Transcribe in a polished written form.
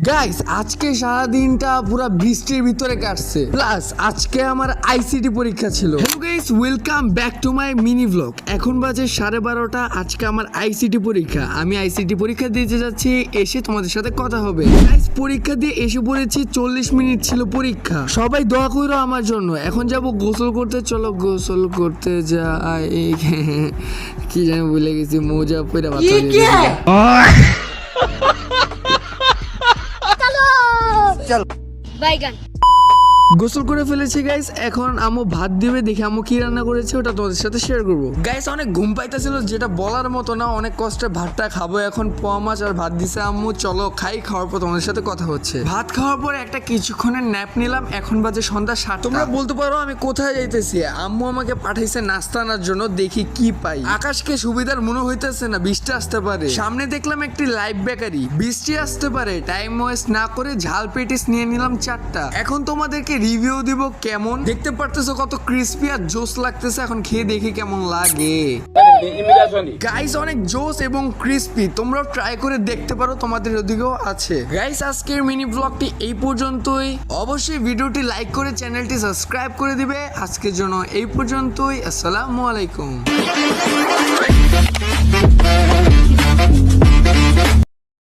Guys আজকে সারা দিনটা পুরো বৃষ্টির ভিতরে কাটছে, প্লাস আজকে আমার আইসিটি পরীক্ষা ছিল। Hello guys, welcome back to my mini blog. এখন বাজে 12:30। আজকে আমার আইসিটি পরীক্ষা। আমি আইসিটি পরীক্ষা দিতে যাচ্ছি, এসে তোমাদের সাথে কথা হবে। গাইস পরীক্ষা দিয়ে এসে পড়েছি, 40 মিনিট ছিল পরীক্ষা। সবাই দোয়া করো আমার জন্য। এখন যাব গোসল করতে, চলো গোসল করতে যাই। কি জানি ভুলে গেছি, মোজা পরে বাইগান গোসল করে ফেলেছি গাইস। এখন আম্মু ভাত দিবে, দেখি আম্মু কি রান্না করেছে ওটা তোমাদের সাথে শেয়ার করবো। গাইস অনেক ঘুম পাইতেছিল, যেটা বলার মতো না। অনেক কষ্টে ভাতটা খাবো এখন। পোয়া মাছ আর ভাত দিছে আম্মু, চলো খাই। খাওয়ার পর তোমাদের সাথে কথা হচ্ছে। ভাত খাওয়ার পর একটা কিছুক্ষণের ন্যাপ নিলাম। এখন বাজে সন্ধ্যা 7। তোমরা বলতে পারো আমি কোথায় যাইতেছি। আম্মু আমাকে পাঠাইছে নাস্তা আনার জন্য, দেখি কি পাই। আকাশকে সুবিধার মনে হইতেছে না, বৃষ্টি আসতে পারে। সামনে দেখলাম একটি লাইভ বেকারি, বৃষ্টি আসতে পারে। টাইম ওয়েস্ট না করে ঝাল পেটিস নিয়ে নিলাম 4টা। এখন তোমাদেরকে রিভিউ দিব কেমন। দেখতে পারতেছো কত ক্রিস্পি আর জোস লাগতেছে। এখন খেয়ে দেখি কেমন লাগে। গাইস অনেক জোস এবং ক্রিস্পি, তোমরাও ট্রাই করে দেখতে পারো, তোমাদের ওদিকেও আছে। গাইস আজকের মিনি ব্লগটি এই পর্যন্তই। অবশ্যই ভিডিওটি লাইক করে চ্যানেলটি সাবস্ক্রাইব করে দিবে। আজকের জন্য এই পর্যন্তই। আসসালামু আলাইকুম।